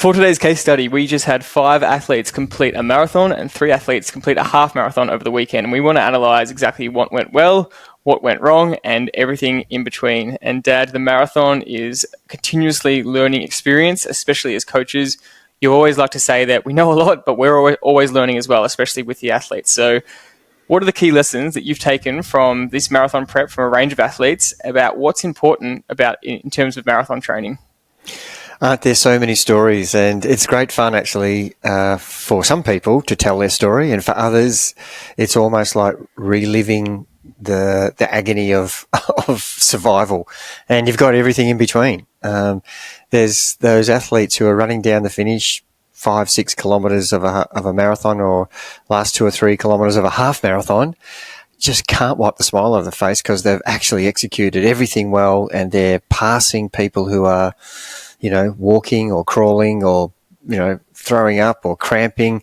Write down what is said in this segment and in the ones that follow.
For today's case study, we just had 5 athletes complete a marathon and 3 athletes complete a half marathon over the weekend. And we want to analyse exactly what went well, what went wrong, and everything in between. And Dad, the marathon is a continuously learning experience, especially as coaches. You always like to say that we know a lot, but we're always learning as well, especially with the athletes. So what are the key lessons that you've taken from this marathon prep from a range of athletes about what's important about in terms of marathon training? Aren't there so many stories? And it's great fun, actually, for some people to tell their story. And for others, it's almost like reliving the agony of survival. And you've got everything in between. There's those athletes who are running down the finish 5-6 kilometres of a marathon, or last 2 or 3 kilometres of a half marathon, just can't wipe the smile off the face because they've actually executed everything well, and they're passing people who are, walking or crawling or, throwing up or cramping.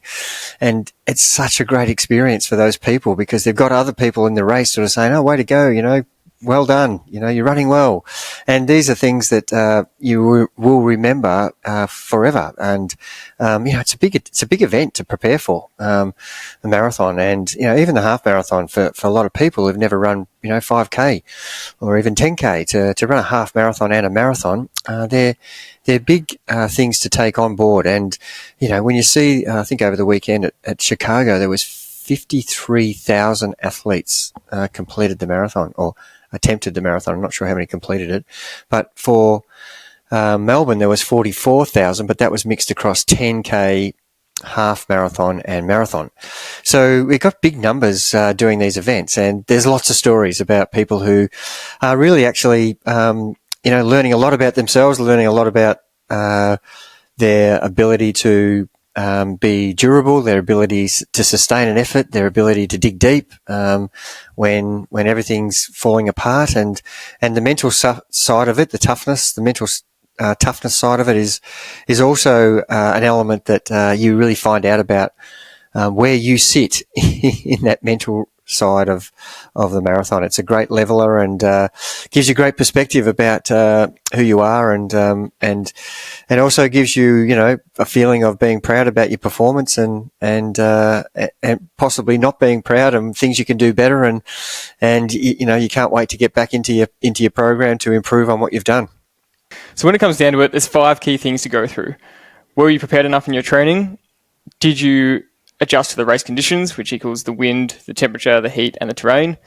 And it's such a great experience for those people because they've got other people in the race sort of saying, oh, way to go, well done, you're running well. And these are things that you will remember forever. And it's a big event to prepare for, the marathon, and even the half marathon for a lot of people who've never run 5K or even 10K to run a half marathon and a marathon. They're big things to take on board. And when you see, I think over the weekend at Chicago, there was 53,000 athletes completed the marathon or attempted the marathon. I'm not sure how many completed it, but for Melbourne there was 44,000, but that was mixed across 10K, half marathon and marathon. So we've got big numbers doing these events, and there's lots of stories about people who are really actually learning a lot about themselves, learning a lot about their ability to be durable, their ability to sustain an effort, their ability to dig deep when everything's falling apart, and the mental side of it, the toughness, the mental toughness side of it is also an element that you really find out about where you sit in that mental side of the marathon. It's a great leveler and gives you great perspective about who you are, and also gives you a feeling of being proud about your performance and possibly not being proud and things you can do better, and you can't wait to get back into your program to improve on what you've done. So when it comes down to it, there's 5 key things to go through. Were you prepared enough in your training? Did you adjust to the race conditions, which equals the wind, the temperature, the heat, and the terrain?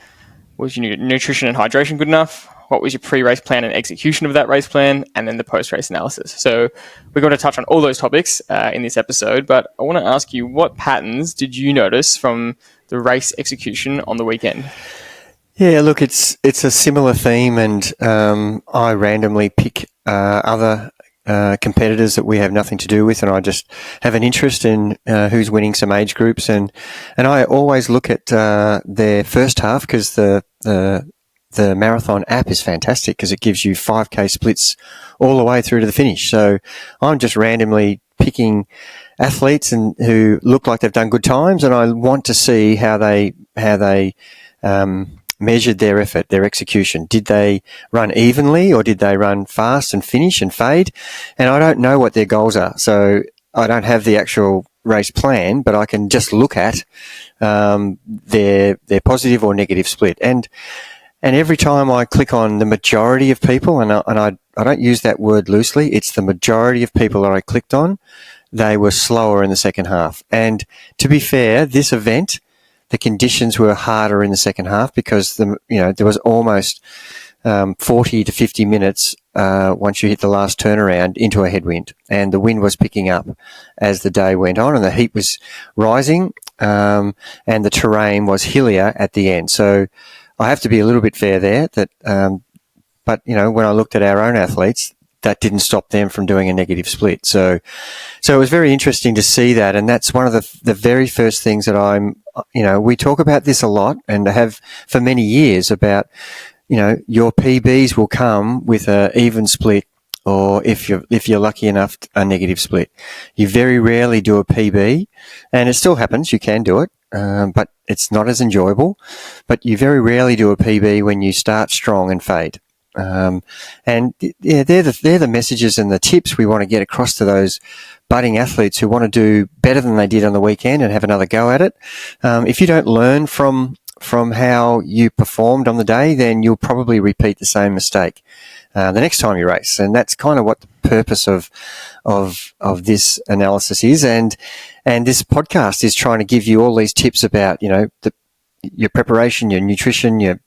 Was your nutrition and hydration good enough? What was your pre-race plan and execution of that race plan? And then the post-race analysis. So we're going to touch on all those topics in this episode, but I want to ask you, what patterns did you notice from the race execution on the weekend? Yeah, look, it's a similar theme, and I randomly pick other competitors that we have nothing to do with, and I just have an interest in who's winning some age groups, and I always look at their first half, because the marathon app is fantastic because it gives you 5K splits all the way through to the finish. So I'm just randomly picking athletes and who look like they've done good times, and I want to see how they measured their effort, their execution. Did they run evenly, or did they run fast and finish and fade? And I don't know what their goals are, so I don't have the actual race plan, but I can just look at their positive or negative split. And every time I click on the majority of people, and I don't use that word loosely, it's the majority of people that I clicked on, they were slower in the second half. And to be fair, this event, the conditions were harder in the second half because there was almost 40 to 50 minutes once you hit the last turnaround into a headwind, and the wind was picking up as the day went on, and the heat was rising, and the terrain was hillier at the end. So I have to be a little bit fair there. But when I looked at our own athletes, that didn't stop them from doing a negative split. So it was very interesting to see that. And that's one of the very first things that we talk about this a lot, and have for many years, about, your PBs will come with a even split, or if you're lucky enough, a negative split. You very rarely do a PB, and it still happens. You can do it, but it's not as enjoyable. But you very rarely do a PB when you start strong and fade. And yeah, they're the messages and the tips we want to get across to those budding athletes who want to do better than they did on the weekend and have another go at it. If you don't learn from how you performed on the day, then you'll probably repeat the same mistake the next time you race. And that's kind of what the purpose of this analysis is. And this podcast is trying to give you all these tips about, your preparation, your nutrition, your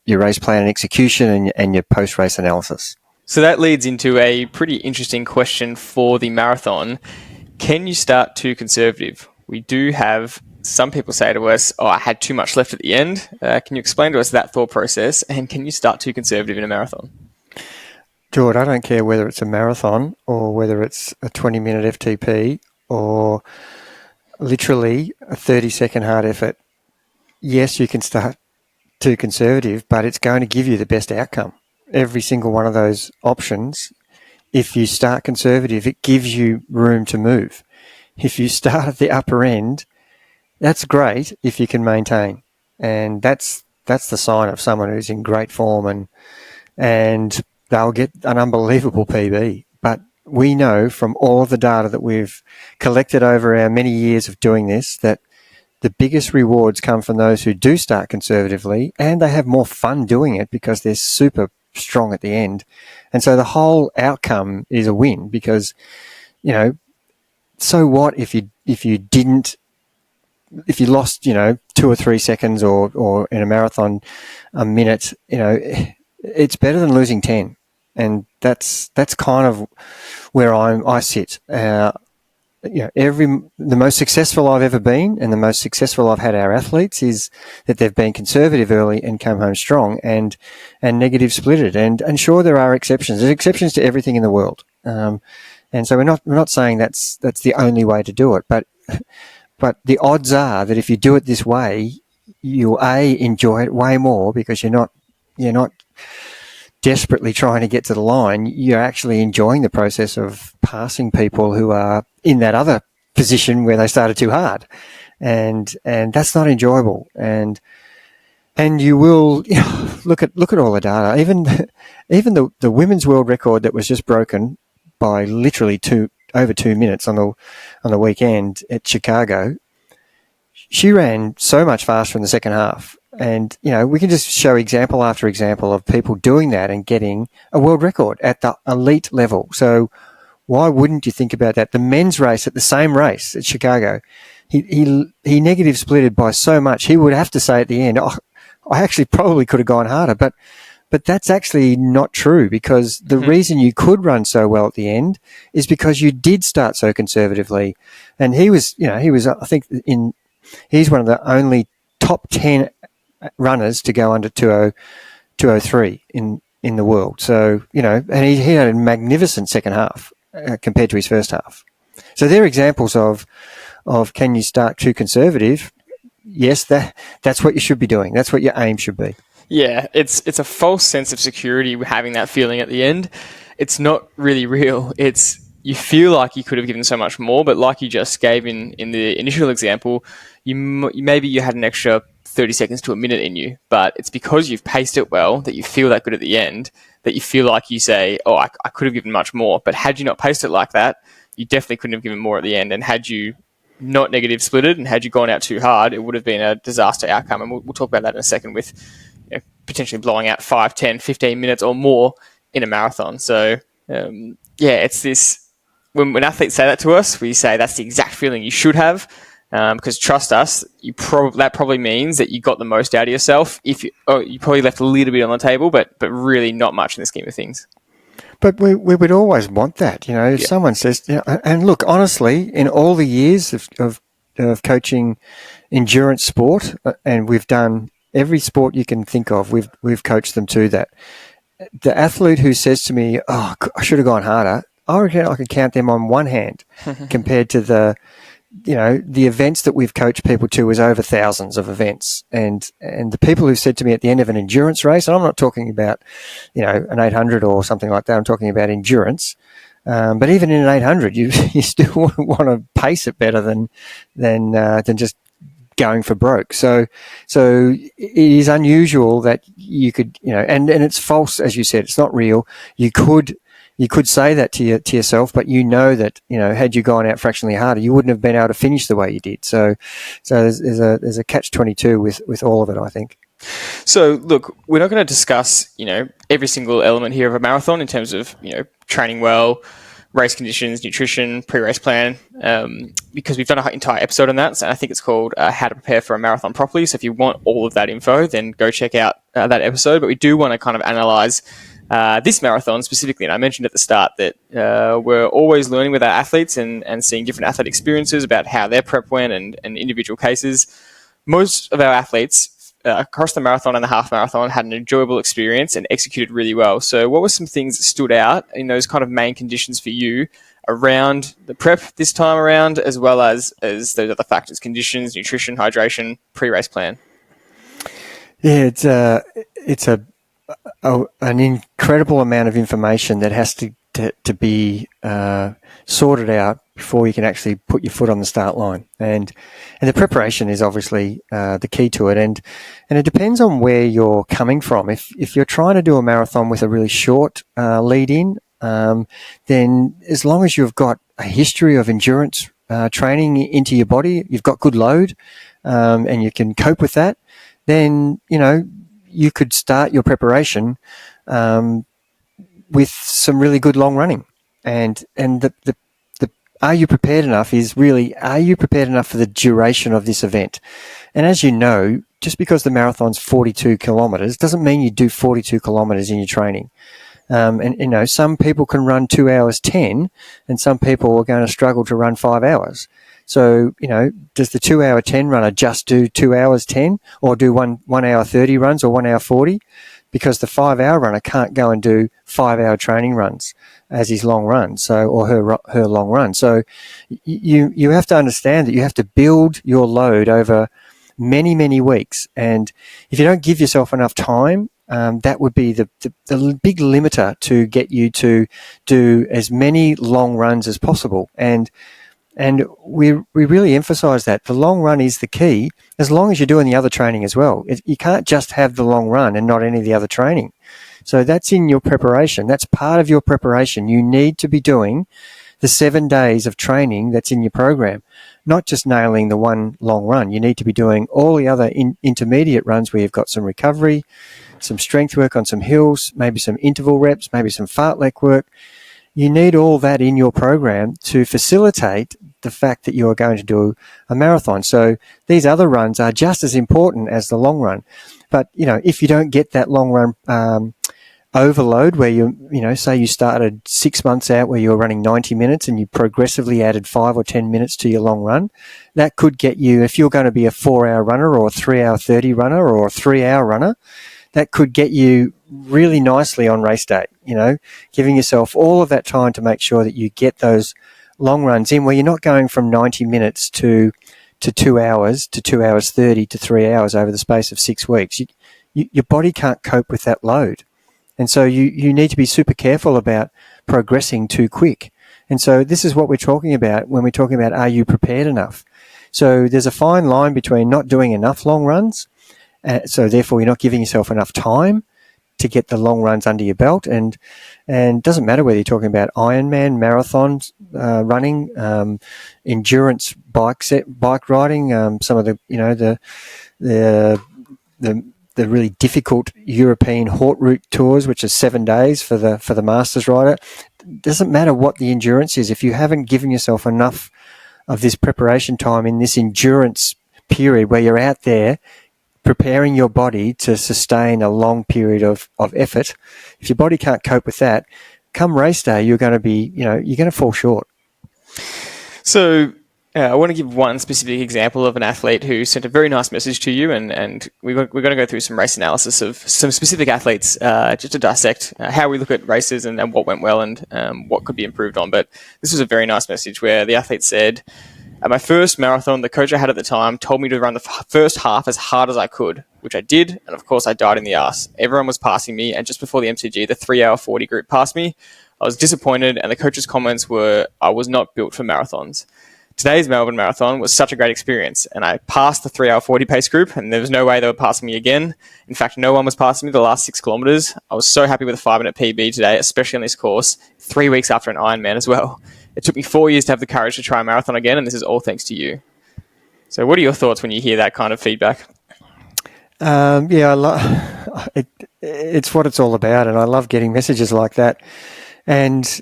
race plan and execution, and your post-race analysis. So that leads into a pretty interesting question for the marathon. Can you start too conservative? We do have some people say to us, I had too much left at the end. Can you explain to us that thought process? And can you start too conservative in a marathon? Jordy, I don't care whether it's a marathon or whether it's a 20-minute FTP or literally a 30-second hard effort. Yes, you can start too conservative, but it's going to give you the best outcome. Every single one of those options, if you start conservative, it gives you room to move. If you start at the upper end, that's great if you can maintain. And that's the sign of someone who's in great form, and they'll get an unbelievable PB. But we know from all of the data that we've collected over our many years of doing this that the biggest rewards come from those who do start conservatively, and they have more fun doing it because they're super strong at the end. And so the whole outcome is a win because, so what if you lost, 2 or 3 seconds or in a marathon, a minute, it's better than losing 10. And that's kind of where I sit. The most successful I've ever been and the most successful I've had our athletes is that they've been conservative early and come home strong and negative splitted. And sure, there are exceptions. There's exceptions to everything in the world. And so we're not saying that's the only way to do it, but the odds are that if you do it this way, you'll enjoy it way more because you're not desperately trying to get to the line. You're actually enjoying the process of passing people who are in that other position where they started too hard, and that's not enjoyable. And you will look at all the data. Even the women's world record that was just broken by literally over 2 minutes on the weekend at Chicago. She ran so much faster in the second half. And, we can just show example after example of people doing that and getting a world record at the elite level. So why wouldn't you think about that? The men's race at the same race at Chicago, he negative splitted by so much. He would have to say at the end, I actually probably could have gone harder. But that's actually not true because the reason you could run so well at the end is because you did start so conservatively. And he was, I think he's one of the only top 10 runners to go under 203 in the world. So, and he had a magnificent second half compared to his first half. So they're examples of can you start too conservative? Yes, that's what you should be doing. That's what your aim should be. Yeah, it's a false sense of security having that feeling at the end. It's not really real. You feel like you could have given so much more, but like you just gave in the initial example, maybe you had an extra 30 seconds to a minute in you, but it's because you've paced it well that you feel that good at the end, that you feel like you say, I could have given much more. But had you not paced it like that, you definitely couldn't have given more at the end. And had you not negative splitted and had you gone out too hard, it would have been a disaster outcome. And we'll talk about that in a second with potentially blowing out 5, 10, 15 minutes or more in a marathon. So, it's this. When athletes say that to us, we say that's the exact feeling you should have. Because trust us, that probably means that you got the most out of yourself. If you probably left a little bit on the table, but really not much in the scheme of things. But we would always want that, If someone says, and look, honestly, in all the years of coaching endurance sport, and we've done every sport you can think of, we've coached them to that. The athlete who says to me, I should have gone harder, I reckon I could count them on one hand compared to the events that we've coached people to is over thousands of events. And the people who said to me at the end of an endurance race, and I'm not talking about, an 800 or something like that, I'm talking about endurance. But even in an 800, you still want to pace it better than just going for broke. So it is unusual that you could, and it's false, as you said. It's not real. You could say that to yourself, but that, had you gone out fractionally harder, you wouldn't have been able to finish the way you did. So there's a catch-22 with all of it, I think. So, look, we're not going to discuss, every single element here of a marathon in terms of, training well, race conditions, nutrition, pre-race plan, because we've done an entire episode on that. So I think it's called How to Prepare for a Marathon Properly. So if you want all of that info, then go check out that episode. But we do want to kind of analyse this marathon specifically. And I mentioned at the start that we're always learning with our athletes and seeing different athlete experiences about how their prep went and individual cases. Most of our athletes across the marathon and the half marathon had an enjoyable experience and executed really well. So what were some things that stood out in those kind of main conditions for you around the prep this time around, as well as those other factors, conditions, nutrition, hydration, pre-race plan? Yeah, it's an incredible amount of information that has to be sorted out before you can actually put your foot on the start line, and the preparation is obviously the key to it, and it depends on where you're coming from. If you're trying to do a marathon with a really short lead in, then as long as you've got a history of endurance training into your body, you've got good load, and you can cope with that, then you could start your preparation with some really good long running, and the are you prepared enough is really, are you prepared enough for the duration of this event? And as you know, just because the marathon's 42 kilometres doesn't mean you do 42 kilometres in your training. And some people can run 2 hours 10, and some people are going to struggle to run 5 hours. So, does the 2 hour 10 runner just do 2 hours 10, or do 1 hour 30 runs, or 1 hour 40? Because the 5 hour runner can't go and do 5 hour training runs as his long run, or her long run. So you have to understand that you have to build your load over many, many weeks. And if you don't give yourself enough time, that would be the big limiter to get you to do as many long runs as possible. And we really emphasise that the long run is the key, as long as you're doing the other training as well. You can't just have the long run and not any of the other training. So that's in your preparation. That's part of your preparation. You need to be doing the 7 days of training that's in your program, not just nailing the one long run. You need to be doing all the other intermediate runs where you've got some recovery, some strength work on some hills, maybe some interval reps, maybe some fartlek work. You need all that in your program to facilitate the fact that you are going to do a marathon. So these other runs are just as important as the long run. But, if you don't get that long run overload where say you started 6 months out where you were running 90 minutes and you progressively added 5 or 10 minutes to your long run, that could get you, if you're going to be a 4 hour runner or a 3 hour 30 runner or a 3 hour runner, that could get you really nicely on race day, giving yourself all of that time to make sure that you get those long runs in where you're not going from 90 minutes to 2 hours to 2 hours 30 to 3 hours over the space of 6 weeks. Your body can't cope with that load. And so you need to be super careful about progressing too quick. And so this is what we're talking about when we're talking about, are you prepared enough? So there's a fine line between not doing enough long runs, so therefore you're not giving yourself enough time to get the long runs under your belt, and it doesn't matter whether you're talking about Ironman, marathons, running, endurance bike riding, some of the really difficult European Haute Route tours, which is 7 days for the Masters rider. It doesn't matter what the endurance is. If you haven't given yourself enough of this preparation time in this endurance period where you're out there preparing your body to sustain a long period of effort, if your body can't cope with that, come race day, you're going to fall short. So I want to give one specific example of an athlete who sent a very nice message to you, and we're going to go through some race analysis of some specific athletes just to dissect how we look at races and what went well and what could be improved on. But this was a very nice message where the athlete said, at my first marathon, the coach I had at the time told me to run the first half as hard as I could, which I did, and of course I died in the arse. Everyone was passing me, and just before the MCG, the 3 hour 40 group passed me. I was disappointed, and the coach's comments were, I was not built for marathons. Today's Melbourne Marathon was such a great experience, and I passed the 3 hour 40 pace group, and there was no way they were passing me again. In fact, no one was passing me the last 6 kilometres. I was so happy with a 5-minute PB today, especially on this course, 3 weeks after an Ironman as well. It took me 4 years to have the courage to try a marathon again, and this is all thanks to you. So what are your thoughts when you hear that kind of feedback? It's what it's all about, and I love getting messages like that. And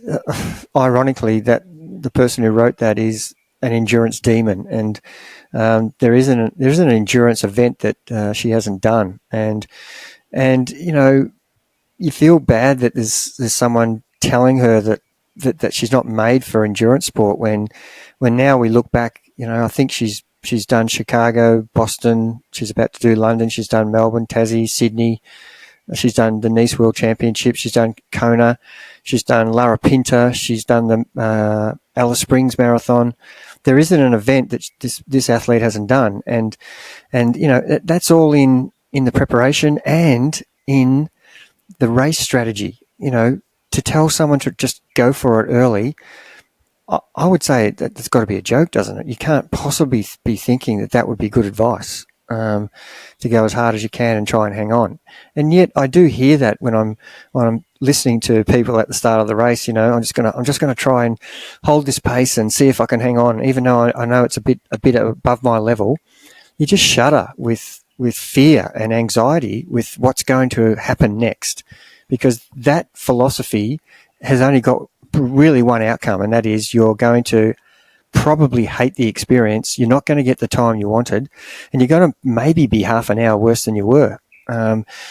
ironically, that the person who wrote that is an endurance demon, and there is an endurance event that she hasn't done, and you feel bad that there's someone telling her that she's not made for endurance sport. When now we look back, I think she's done Chicago, Boston. She's about to do London. She's done Melbourne, Tassie, Sydney. She's done the Nice World Championship. She's done Kona. She's done Larapinta. She's done the Alice Springs Marathon. There isn't an event that this athlete hasn't done, and that's all in the preparation and in the race strategy. To tell someone to just go for it early, I would say that's got to be a joke, doesn't it? You can't possibly be thinking that would be good advice, to go as hard as you can and try and hang on. And yet I do hear that when I'm listening to people at the start of the race. I'm just gonna try and hold this pace and see if I can hang on, even though I know it's a bit above my level. You just shudder with fear and anxiety with what's going to happen next, because that philosophy has only got really one outcome, and that is you're going to probably hate the experience. You're not going to get the time you wanted, and you're going to maybe be half an hour worse than you were.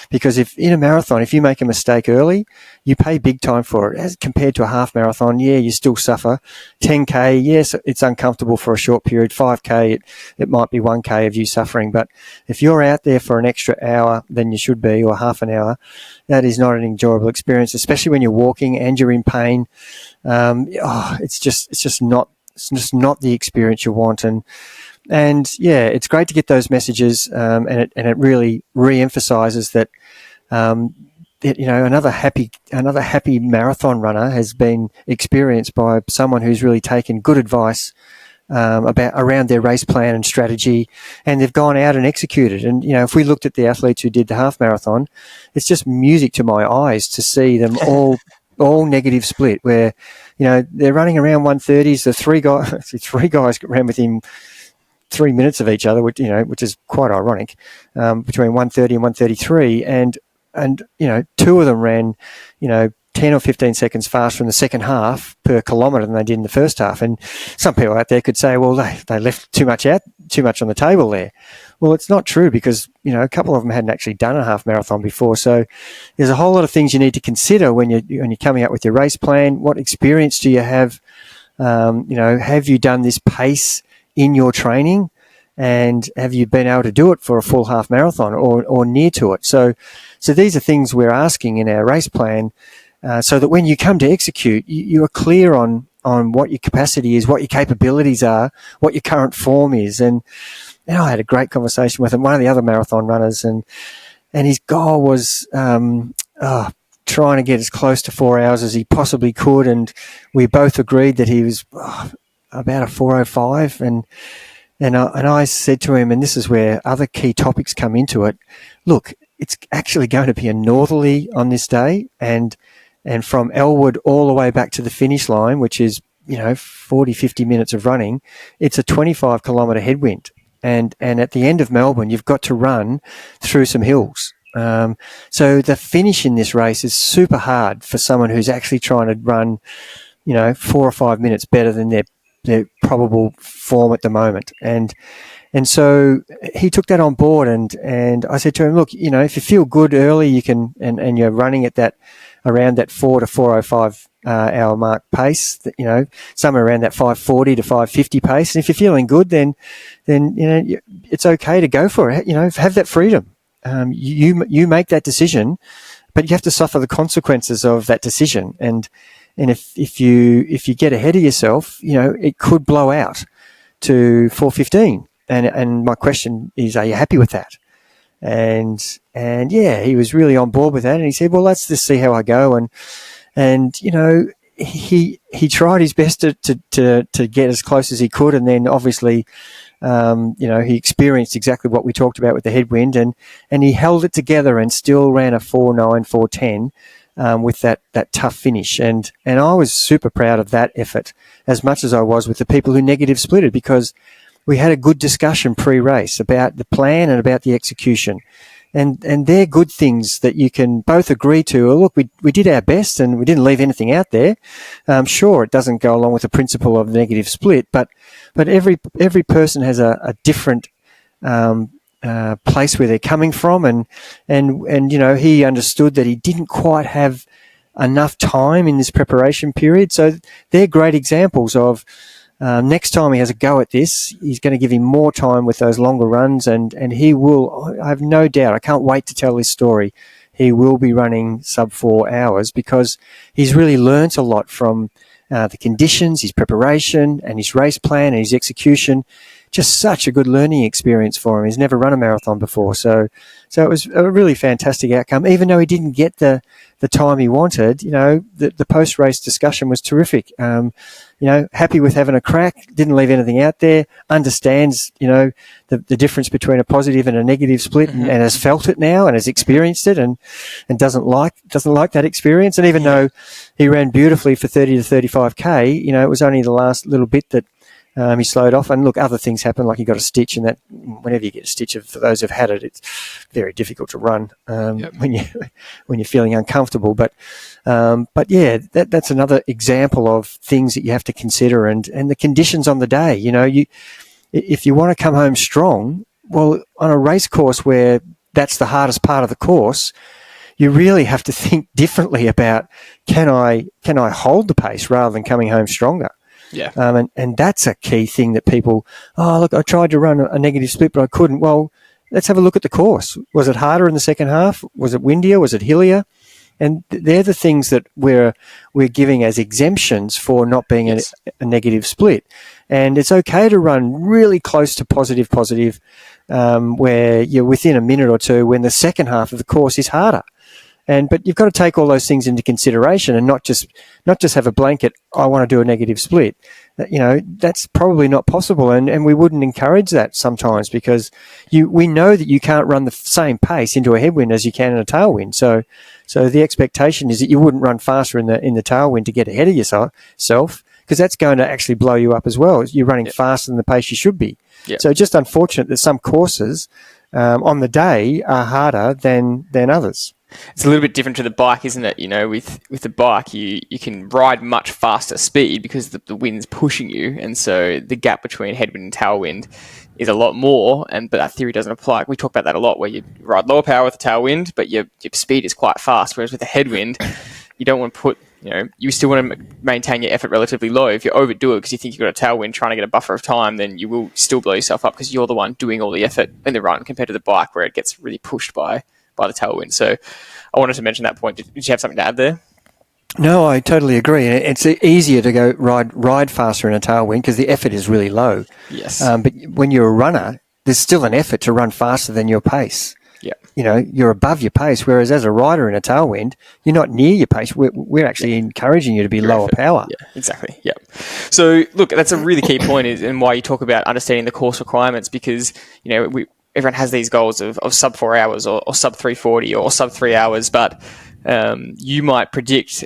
Because if in a marathon, if you make a mistake early, you pay big time for it. As compared to a half marathon, you still suffer. 10K, yes, it's uncomfortable for a short period. 5K, it might be 1K of you suffering. But if you're out there for an extra hour than you should be, or half an hour, that is not an enjoyable experience, especially when you're walking and you're in pain. It's just not the experience you want. And it's great to get those messages, and it really re-emphasizes that another happy marathon runner has been experienced by someone who's really taken good advice around their race plan and strategy, and they've gone out and executed. And if we looked at the athletes who did the half marathon, it's just music to my eyes to see them all negative split, where they're running around 130s. The three guys ran within 3 minutes of each other, which is quite ironic, between 130 and 133, and two of them ran 10 or 15 seconds faster in the second half per kilometre than they did in the first half. And some people out there could say, well, they left too much on the table there. Well, it's not true, because a couple of them hadn't actually done a half marathon before. So there's a whole lot of things you need to consider when you're coming up with your race plan. What experience do you have? Have you done this pace in your training, and have you been able to do it for a full half marathon or near to it? So these are things we're asking in our race plan, so that when you come to execute, you are clear on what your capacity is, what your capabilities are, what your current form is. And I had a great conversation with him, one of the other marathon runners, and his goal was trying to get as close to 4 hours as he possibly could, and we both agreed that he was about a 4:05, and I said to him, and this is where other key topics come into it, look, it's actually going to be a northerly on this day, and from Elwood all the way back to the finish line, which is 40-50 minutes of running, it's a 25 kilometre headwind, and at the end of Melbourne you've got to run through some hills. So the finish in this race is super hard for someone who's actually trying to run 4 or 5 minutes better than their probable form at the moment. And so he took that on board, and I said to him, look, if you feel good early, you can, and you're running at around that 4 to 4:05 hour mark pace, somewhere around that 5:40 to 5:50 pace. And if you're feeling good, then it's okay to go for it. Have that freedom. You make that decision, but you have to suffer the consequences of that decision. And if you get ahead of yourself, it could blow out to 4:15. And my question is, are you happy with that? And he was really on board with that. And he said, well, let's just see how I go. And he tried his best to get as close as he could, and then obviously, he experienced exactly what we talked about with the headwind, and he held it together and still ran a 4.9, 4.10 with that tough finish. And I was super proud of that effort as much as I was with the people who negative splitted, because we had a good discussion pre-race about the plan and about the execution. And they're good things that you can both agree to. Look, we did our best and we didn't leave anything out there. Sure, it doesn't go along with the principle of negative split, but every person has a different place where they're coming from, and he understood that he didn't quite have enough time in this preparation period. So they're great examples of. Next time he has a go at this, he's going to give him more time with those longer runs, and he will, I have no doubt, I can't wait to tell this story, he will be running sub 4 hours, because he's really learnt a lot from the conditions, his preparation and his race plan and his execution. Just such a good learning experience for him. He's never run a marathon before. So it was a really fantastic outcome. Even though he didn't get the time he wanted, the post-race discussion was terrific. Happy with having a crack, didn't leave anything out there, understands, the difference between a positive and a negative split, and has felt it now and has experienced it, and doesn't like that experience. And even though he ran beautifully for 30 to 35K, it was only the last little bit that he slowed off. And look, other things happen, like he got a stitch, and that whenever you get a stitch, for those who've had it, it's very difficult to run when you're feeling uncomfortable. But yeah, that's another example of things that you have to consider, and the conditions on the day. If you want to come home strong, well, on a race course where that's the hardest part of the course, you really have to think differently about, can I hold the pace rather than coming home stronger? Yeah. And that's a key thing that people, look, I tried to run a negative split, but I couldn't. Well, let's have a look at the course. Was it harder in the second half? Was it windier? Was it hillier? And they're the things that we're giving as exemptions for not being a negative split. And it's okay to run really close to positive, where you're within a minute or two, when the second half of the course is harder. But you've got to take all those things into consideration, and not just have a blanket, I want to do a negative split. That's probably not possible, and we wouldn't encourage that sometimes, because we know that you can't run the same pace into a headwind as you can in a tailwind. So the expectation is that you wouldn't run faster in the tailwind to get ahead of yourself, because that's going to actually blow you up as well. You're running faster than the pace you should be. Yep. So just unfortunate that some courses on the day are harder than others. It's a little bit different to the bike, isn't it? With the bike, you can ride much faster speed because the wind's pushing you, and so the gap between headwind and tailwind is a lot more. But that theory doesn't apply. We talk about that a lot, where you ride lower power with the tailwind, but your speed is quite fast. Whereas with the headwind, you don't want to put, you still want to maintain your effort relatively low. If you overdo it because you think you've got a tailwind trying to get a buffer of time, then you will still blow yourself up, because you're the one doing all the effort in the run, compared to the bike, where it gets really pushed by the tailwind. So I wanted to mention that point. Did you have something to add there? No, I totally agree. It's easier to go ride faster in a tailwind because the effort is really low. Yes. But when you're a runner, there's still an effort to run faster than your pace. Yeah. You're above your pace, whereas as a rider in a tailwind, you're not near your pace. We're actually encouraging you to be lower power. Yeah, exactly. Yeah. So look, that's a really key point, and why you talk about understanding the course requirements, because everyone has these goals of sub 4 hours or sub 340 or sub 3 hours, but you might predict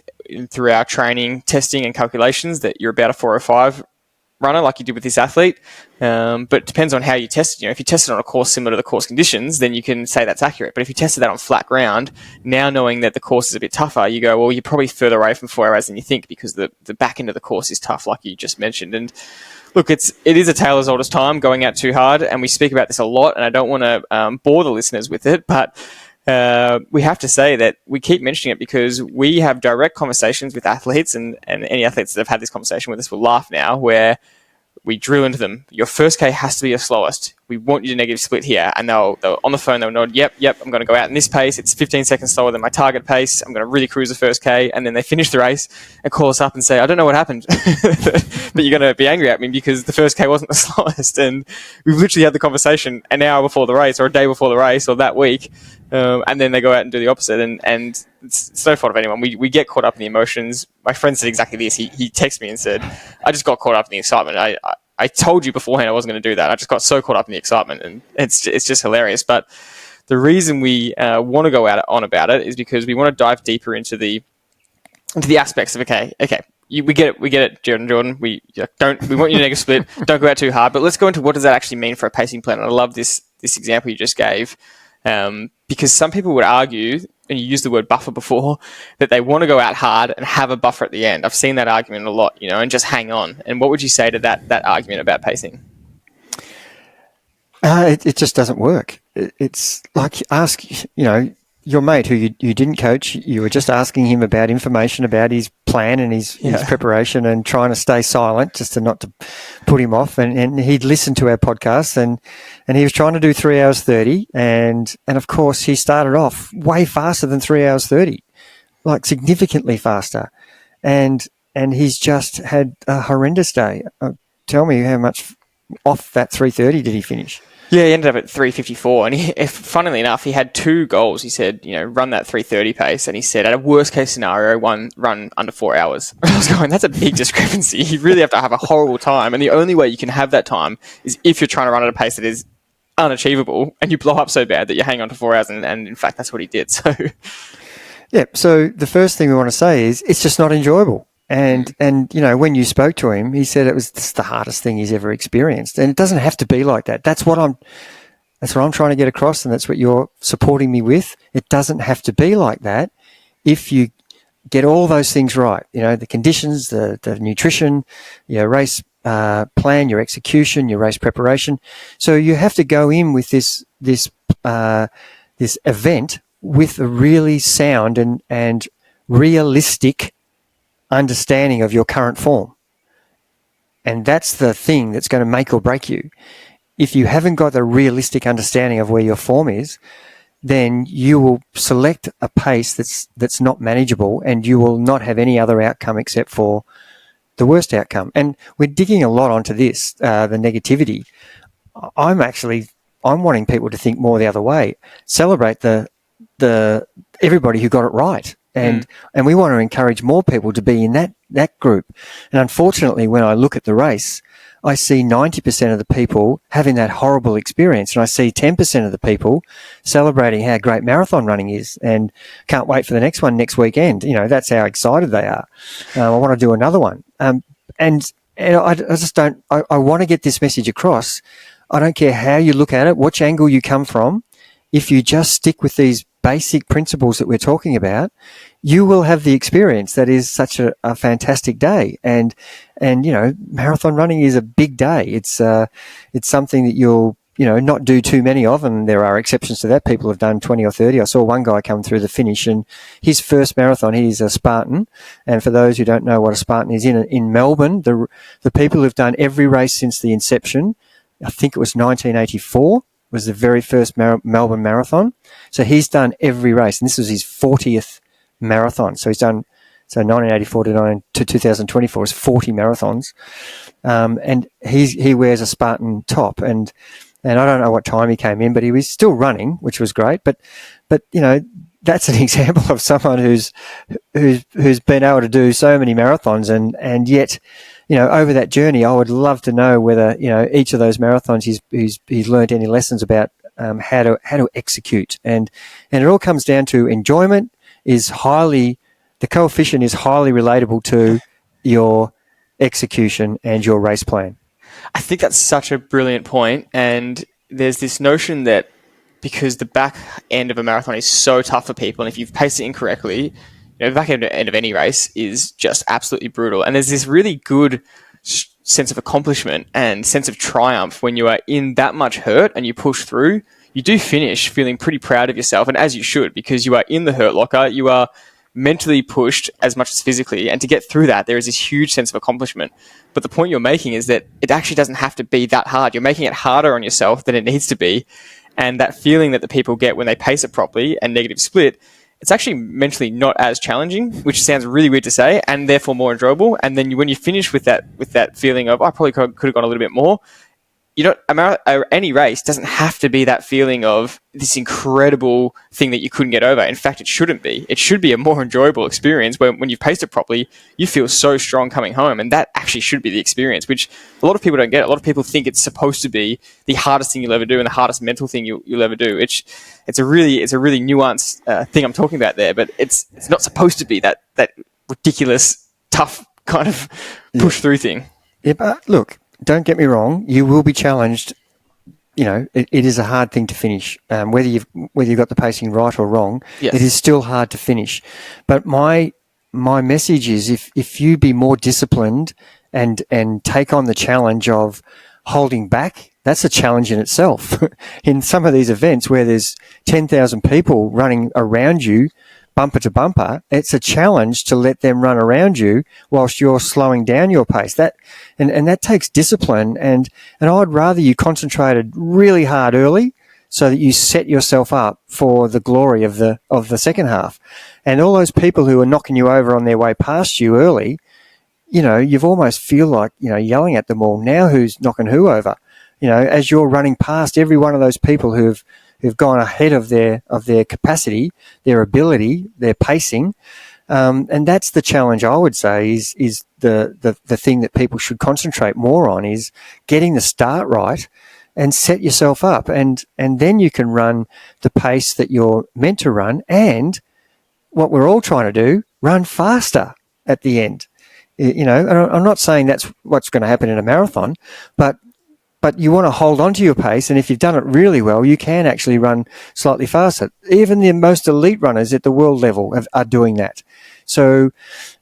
through our training, testing and calculations that you're about a 405 runner, like you did with this athlete. But it depends on how you test it. If you test it on a course similar to the course conditions, then you can say that's accurate. But if you tested that on flat ground, now knowing that the course is a bit tougher, you go, well, you're probably further away from 4 hours than you think, because the back end of the course is tough, like you just mentioned. And look, it is a tale as old as time, going out too hard, and we speak about this a lot, and I don't want to bore the listeners with it, but we have to say that we keep mentioning it because we have direct conversations with athletes, and any athletes that have had this conversation with us will laugh now, where we drill into them, your first K has to be your slowest. We want you to negative split here. And they'll on the phone, they'll nod, yep, I'm going to go out in this pace. It's 15 seconds slower than my target pace. I'm going to really cruise the first K. And then they finish the race and call us up and say, I don't know what happened, but you're going to be angry at me because the first K wasn't the slowest. And we've literally had the conversation an hour before the race, or a day before the race, or that week. And then they go out and do the opposite, and it's no fault of anyone. We get caught up in the emotions. My friend said exactly this. He texted me and said, I just got caught up in the excitement. I told you beforehand I wasn't going to do that. I just got so caught up in the excitement, and it's just hilarious. But the reason we want to go on about it is because we want to dive deeper into the aspects of, okay, we get it, Jordan. We want you to negative split. Don't go out too hard. But let's go into what does that actually mean for a pacing plan. And I love this example you just gave, because some people would argue, and you used the word buffer before, that they want to go out hard and have a buffer at the end. I've seen that argument a lot, and just hang on. And what would you say to that argument about pacing? It just doesn't work. It's like ask, your mate who you didn't coach, you were just asking him about information about his plan and his preparation and trying to stay silent just not to put him off. And he'd listened to our podcast and he was trying to do 3 hours 30. And of course, he started off way faster than 3 hours 30, like significantly faster. And he's just had a horrendous day. Tell me how much off that 3:30 did he finish? Yeah, he ended up at 3:54, and funnily enough, he had 2 goals. He said, run that 3:30 pace, and he said, at a worst case scenario, run under 4 hours. I was going, that's a big discrepancy. You really have to have a horrible time, and the only way you can have that time is if you're trying to run at a pace that is unachievable, and you blow up so bad that you hang on to 4 hours, and in fact, that's what he did. So, yeah. So the first thing we want to say is it's just not enjoyable. And when you spoke to him, he said it was just the hardest thing he's ever experienced. And it doesn't have to be like that. That's what I'm trying to get across, and that's what you're supporting me with. It doesn't have to be like that if you get all those things right. The conditions, the nutrition, your race plan, your execution, your race preparation. So you have to go in with this event with a really sound and realistic understanding of your current form. And that's the thing that's going to make or break you. If you haven't got a realistic understanding of where your form is, then you will select a pace that's not manageable, and you will not have any other outcome except for the worst outcome. And we're digging a lot onto this, the negativity. I'm wanting people to think more the other way. Celebrate the everybody who got it right. And we want to encourage more people to be in that group. And unfortunately, when I look at the race, I see 90% of the people having that horrible experience, and I see 10% of the people celebrating how great marathon running is and can't wait for the next one next weekend. That's how excited they are. I want to do another one. And I just don't. I want to get this message across. I don't care how you look at it, which angle you come from. If you just stick with these basic principles that we're talking about, you will have the experience that is such a fantastic day. And marathon running is a big day. It's something that you'll not do too many of, and there are exceptions to that. People have done 20 or 30. I saw one guy come through the finish, and his first marathon, he's a Spartan. And for those who don't know what a Spartan is, in Melbourne, the people who've done every race since the inception, I think it was 1984, was the very first Melbourne Marathon. So he's done every race, and this was his 40th marathon. So he's done 1984 to 2024 is 40 marathons, and he wears a Spartan top, and I don't know what time he came in, but he was still running, which was great. But that's an example of someone who's been able to do so many marathons, and yet. Over that journey, I would love to know whether, each of those marathons he's learned any lessons about how to execute. And it all comes down to enjoyment the coefficient is highly relatable to your execution and your race plan. I think that's such a brilliant point. And there's this notion that because the back end of a marathon is so tough for people, and if you've paced it incorrectly, the back end of any race is just absolutely brutal. And there's this really good sense of accomplishment and sense of triumph when you are in that much hurt and you push through. You do finish feeling pretty proud of yourself, and as you should, because you are in the hurt locker, you are mentally pushed as much as physically. And to get through that, there is this huge sense of accomplishment. But the point you're making is that it actually doesn't have to be that hard. You're making it harder on yourself than it needs to be. And that feeling that the people get when they pace it properly and negative split, it's actually mentally not as challenging, which sounds really weird to say, and therefore more enjoyable. And then when you finish with that feeling of, I probably could have gone a little bit more, any race doesn't have to be that feeling of this incredible thing that you couldn't get over. In fact, it shouldn't be. It should be a more enjoyable experience where when you've paced it properly, you feel so strong coming home. And that actually should be the experience, which a lot of people don't get. A lot of people think it's supposed to be the hardest thing you'll ever do and the hardest mental thing you'll ever do. It's a really nuanced thing I'm talking about there, but it's not supposed to be that ridiculous, tough kind of push through thing. Yeah, but look, don't get me wrong. You will be challenged. It is a hard thing to finish. Whether you've got the pacing right or wrong, yes. It is still hard to finish. But my message is, if you be more disciplined and take on the challenge of holding back, that's a challenge in itself. In some of these events where there's 10,000 people running around you, bumper to bumper, it's a challenge to let them run around you whilst you're slowing down your pace. That takes discipline, and I'd rather you concentrated really hard early so that you set yourself up for the glory of the second half. And all those people who are knocking you over on their way past you early, you've almost feel like, yelling at them all, now who's knocking who over? As you're running past every one of those people who've gone ahead of their capacity, their ability, their pacing, and that's the challenge. I would say is the thing that people should concentrate more on, is getting the start right and set yourself up, and then you can run the pace that you're meant to run, and what we're all trying to do, run faster at the end. And I'm not saying that's what's going to happen in a marathon, but you want to hold on to your pace, and if you've done it really well, you can actually run slightly faster. Even the most elite runners at the world level are doing that. So,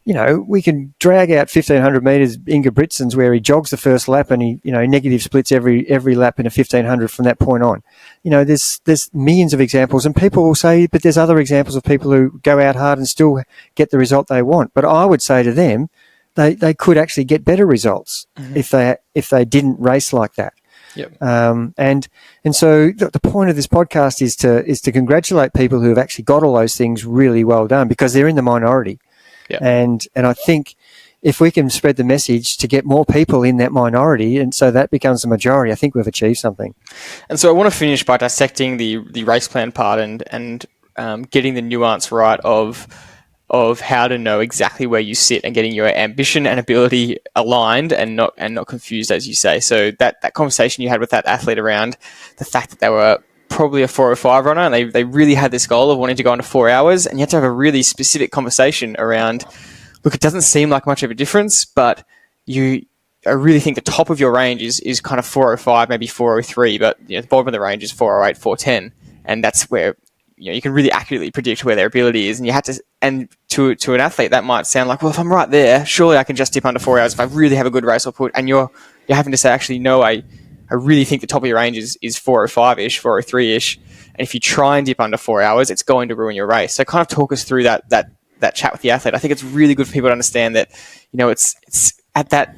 we can drag out 1,500 metres, Ingebrigtsen's, where he jogs the first lap and he, negative splits every lap in a 1,500 from that point on. There's millions of examples, and people will say, but there's other examples of people who go out hard and still get the result they want. But I would say to them, they could actually get better results if they didn't race like that. Yep. And so the point of this podcast is to congratulate people who have actually got all those things really well done, because they're in the minority. Yep. And I think if we can spread the message to get more people in that minority, and so that becomes the majority, I think we've achieved something. And so I want to finish by dissecting the race plan part and getting the nuance right of how to know exactly where you sit and getting your ambition and ability aligned and not confused, as you say. So that conversation you had with that athlete around the fact that they were probably a 4:05 runner and they really had this goal of wanting to go under 4 hours, and you have to have a really specific conversation around, look, it doesn't seem like much of a difference, but I really think the top of your range is kind of 4:05, maybe 4:03, but the bottom of the range is 4:08, 4:10, and that's where you can really accurately predict where their ability is. And you had to, and to an athlete that might sound like, well, if I'm right there, surely I can just dip under 4 hours if I really have a good race output. And you're having to say, actually, no, I really think the top of your range is 4:05-ish, 4:03-ish. And if you try and dip under 4 hours, it's going to ruin your race. So kind of talk us through that chat with the athlete. I think it's really good for people to understand that, it's at that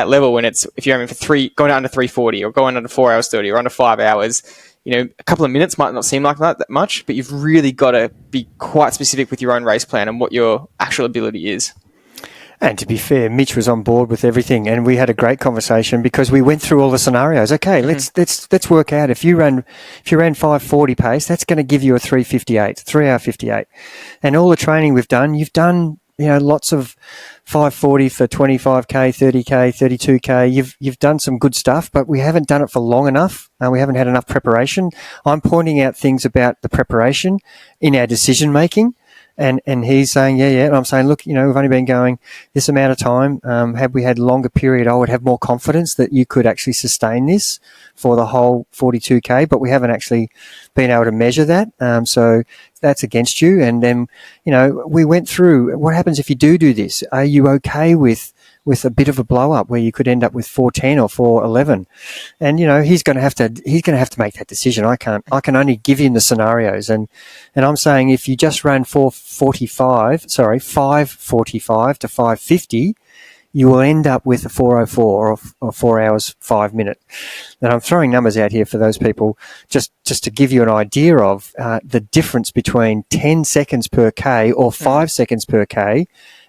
level when it's, if you're aiming for going under 3:40 or going under 4 hours 30 or under 5 hours, a couple of minutes might not seem like that much, but you've really got to be quite specific with your own race plan and what your actual ability is. And to be fair, Mitch was on board with everything, and we had a great conversation because we went through all the scenarios. Okay, let's work out, if you ran 5:40 pace, that's going to give you a 3:58, 3 hour 58. And all the training you've done lots of 5:40 for 25k, 30k, 32k. You've done some good stuff, but we haven't done it for long enough. We haven't had enough preparation. I'm pointing out things about the preparation in our decision making, and he's saying, yeah. And I'm saying, look, we've only been going this amount of time. Had we had a longer period, I would have more confidence that you could actually sustain this for the whole 42k, but we haven't actually been able to measure that. So that's against you. And then, we went through what happens if you do this. Are you okay with a bit of a blow up where you could end up with 4:10 or 4:11? And, he's going to have to make that decision. I can only give him the scenarios. And I'm saying if you just ran 5:45 to 5:50, you will end up with a 4:04 or 4 hours 5 minutes. And I'm throwing numbers out here for those people just to give you an idea of the difference between 10 seconds per K or 5 seconds per K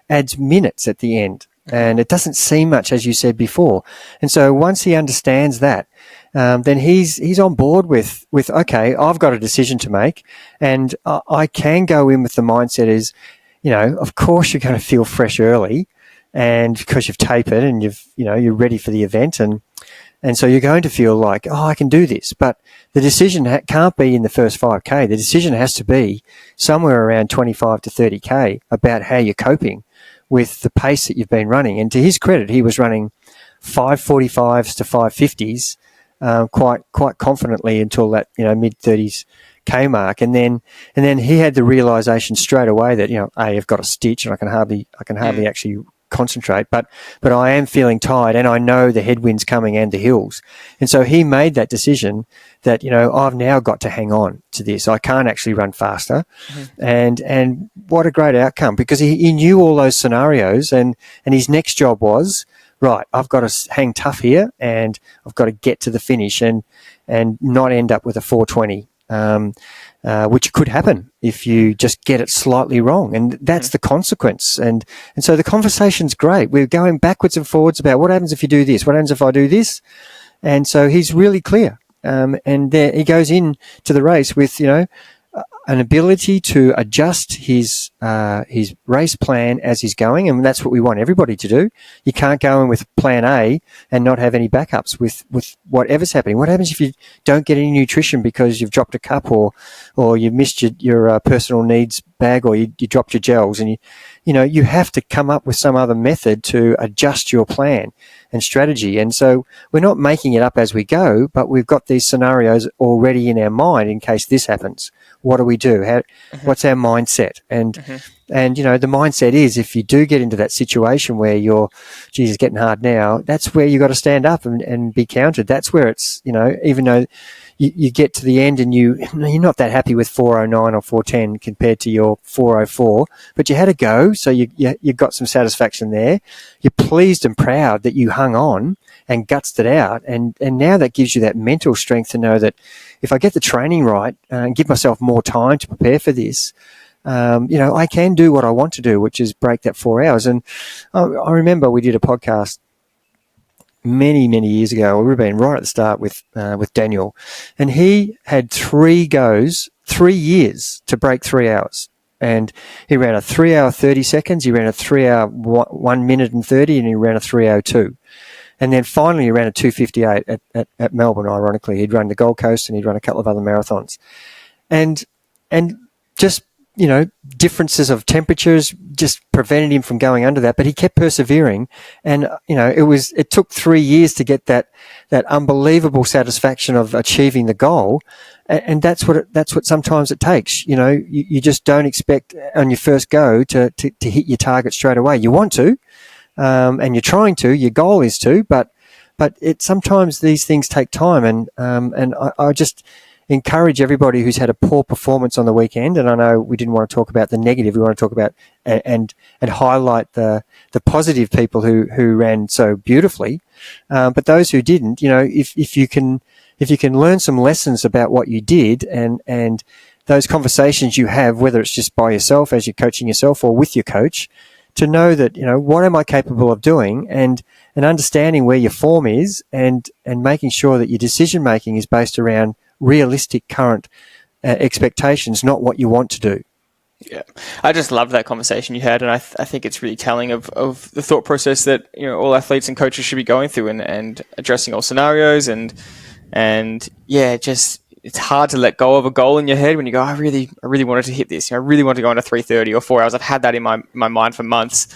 adds minutes at the end. and it doesn't seem much, as you said before. And so once he understands that, then he's on board with okay, I've got a decision to make, and I can go in with the mindset is, of course you're going to feel fresh early, and because you've tapered and you're ready for the event, and so you're going to feel like, oh, I can do this. But the decision can't be in the first 5K. The decision has to be somewhere around 25 to 30K about how you're coping with the pace that you've been running. And to his credit, he was running 5:45s to 5:50s quite confidently until that mid-30s K mark, and then he had the realization straight away that I've got a stitch and I can hardly actually concentrate, but I am feeling tired and I know the headwinds coming and the hills, and so he made that decision that I've now got to hang on to this. I can't actually run faster, and what a great outcome, because he knew all those scenarios, and his next job was, right, I've got to hang tough here, and I've got to get to the finish and not end up with a 4:20. Which could happen if you just get it slightly wrong, and that's the consequence. And so the conversation's great. We're going backwards and forwards about what happens if you do this, what happens if I do this, and so he's really clear. And there he goes in to the race with an ability to adjust his race plan as he's going, and that's what we want everybody to do. You can't go in with plan A and not have any backups with whatever's happening. What happens if you don't get any nutrition because you've dropped a cup or you've missed your personal needs bag, or you dropped your gels, and you have to come up with some other method to adjust your plan and strategy. And so we're not making it up as we go, but we've got these scenarios already in our mind in case this happens. What do we do? What's our mindset? And the mindset is, if you do get into that situation where it's getting hard now, that's where you got to stand up and be counted. That's where it's, even though you get to the end and you're not that happy with 4:09 or 4:10 compared to your 4:04, but you had a go, so you got some satisfaction there. You're pleased and proud that you hung on and gutsed it out, and now that gives you that mental strength to know that if I get the training right and give myself more time to prepare for this, I can do what I want to do, which is break that 4 hours. And I remember we did a podcast many, many years ago. We've been right at the start with Daniel, and he had 3 years to break 3 hours. And he ran a 3 hour 30 seconds, he ran a 3 hour 1 minute and 30, and he ran a 3:02. And then finally he ran a 2:58 at Melbourne, ironically. He'd run the Gold Coast and he'd run a couple of other marathons. And just, differences of temperatures just prevented him from going under that, but he kept persevering. And, it took 3 years to get that unbelievable satisfaction of achieving the goal. And that's what sometimes it takes. You just don't expect on your first go to hit your target straight away. You want to, and you're trying to, your goal is to, but sometimes these things take time. And I just encourage everybody who's had a poor performance on the weekend, and I know we didn't want to talk about the negative, we want to talk about and highlight the positive people who ran so beautifully, but those who didn't, if you can learn some lessons about what you did and those conversations you have, whether it's just by yourself as you're coaching yourself or with your coach, to know that, what am I capable of doing, and understanding where your form is, and making sure that your decision making is based around realistic current expectations, not what you want to do. Yeah, I just loved that conversation you had, and I think it's really telling of the thought process that all athletes and coaches should be going through, and addressing all scenarios, and yeah, it's hard to let go of a goal in your head when you go, I really wanted to hit this. I really want to go into 3:30 or 4 hours. I've had that in my mind for months.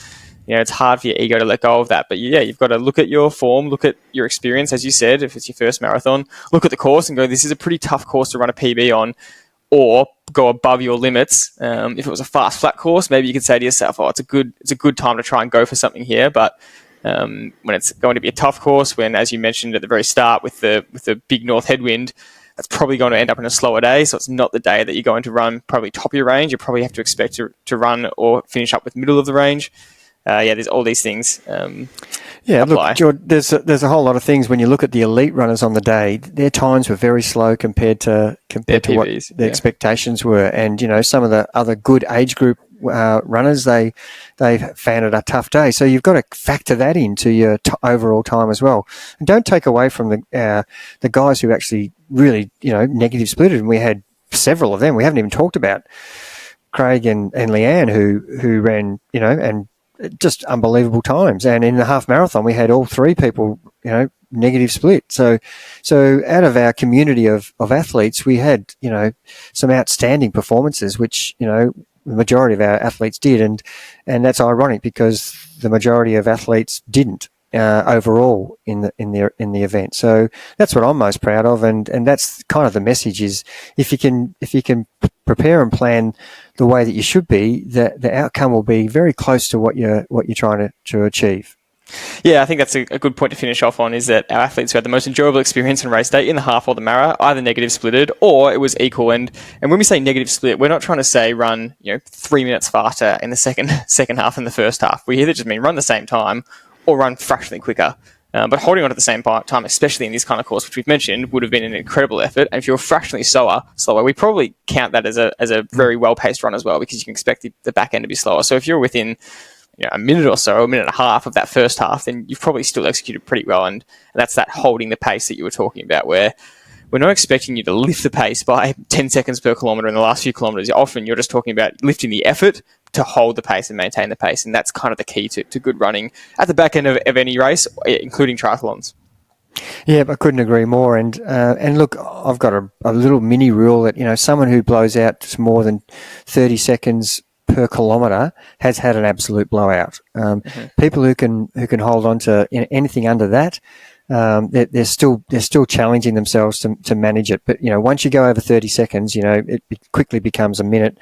It's hard for your ego to let go of that. But yeah, you've got to look at your form, look at your experience, as you said, if it's your first marathon, look at the course and go, this is a pretty tough course to run a PB on, or go above your limits. If it was a fast, flat course, maybe you could say to yourself, it's a good time to try and go for something here. But when it's going to be a tough course, when, as you mentioned at the very start, with the big north headwind, that's probably going to end up in a slower day. So it's not the day that you're going to run probably top of your range. You probably have to expect to run or finish up with middle of the range. There's all these things. Apply. Look, George, there's a whole lot of things. When you look at the elite runners on the day, their times were very slow compared to what the expectations were. And some of the other good age group runners, they found it a tough day. So you've got to factor that into your overall time as well. And don't take away from the guys who actually really, negative splitted. And we had several of them. We haven't even talked about Craig and Leanne who ran, and just unbelievable times. And in the half marathon, we had all three people, negative split. So out of our community of athletes, we had, some outstanding performances, which, the majority of our athletes did. And that's ironic because the majority of athletes didn't overall in the event. So that's what I'm most proud of. And that's kind of the message is if you can prepare and plan the way that you should be, the outcome will be very close to what you're trying to achieve. Yeah, I think that's a good point to finish off on, is that our athletes who had the most enjoyable experience on race day in the half or the mara either negative splitted or it was equal. And when we say negative split, we're not trying to say run 3 minutes faster in the second half than the first half. We either just mean run the same time or run fractionally quicker. But holding on at the same time, especially in this kind of course, which we've mentioned, would have been an incredible effort. And if you're fractionally slower, we probably count that as a very well-paced run as well, because you can expect the back end to be slower. So if you're within a minute or so, a minute and a half of that first half, then you've probably still executed pretty well. And that's that holding the pace that you were talking about, where we're not expecting you to lift the pace by 10 seconds per kilometre in the last few kilometres. Often you're just talking about lifting the effort to hold the pace and maintain the pace. And that's kind of the key to good running at the back end of any race, including triathlons. Yeah, I couldn't agree more. And look, I've got a little mini rule that, someone who blows out to more than 30 seconds per kilometre has had an absolute blowout. People who can hold on to anything under that, they're still challenging themselves to manage it. But once you go over 30 seconds, it quickly becomes a minute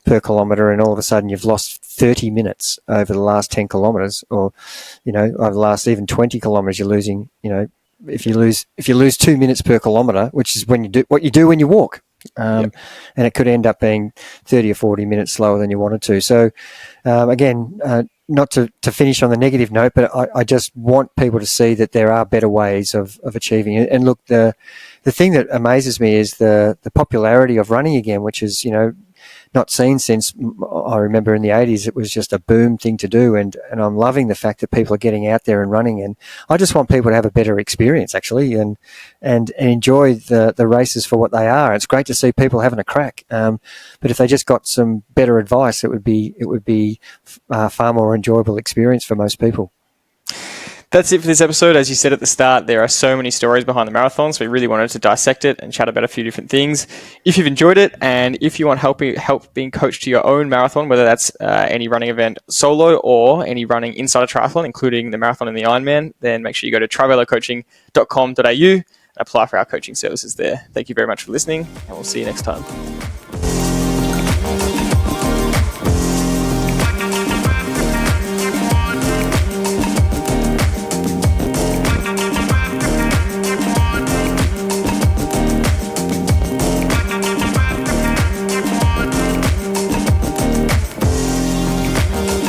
per kilometre, and all of a sudden you've lost 30 minutes over the last 10 kilometres, or over the last even 20 kilometres. You're losing. If you lose 2 minutes per kilometre, which is when you do when you walk. And it could end up being 30 or 40 minutes slower than you wanted to. So, again, not to finish on the negative note, but I just want people to see that there are better ways of achieving it. And look, the thing that amazes me is the popularity of running again, which is, not seen since, I remember in the 80s, it was just a boom thing to do. And I'm loving the fact that people are getting out there and running. And I just want people to have a better experience, actually, and enjoy the races for what they are. It's great to see people having a crack. But if they just got some better advice, it would be a far more enjoyable experience for most people. That's it for this episode. As you said at the start, there are so many stories behind the marathon, so we really wanted to dissect it and chat about a few different things. If you've enjoyed it, and if you want help being coached to your own marathon, whether that's any running event solo or any running inside a triathlon, including the marathon and the Ironman, then make sure you go to trivelocoaching.com.au and apply for our coaching services there. Thank you very much for listening, and we'll see you next time.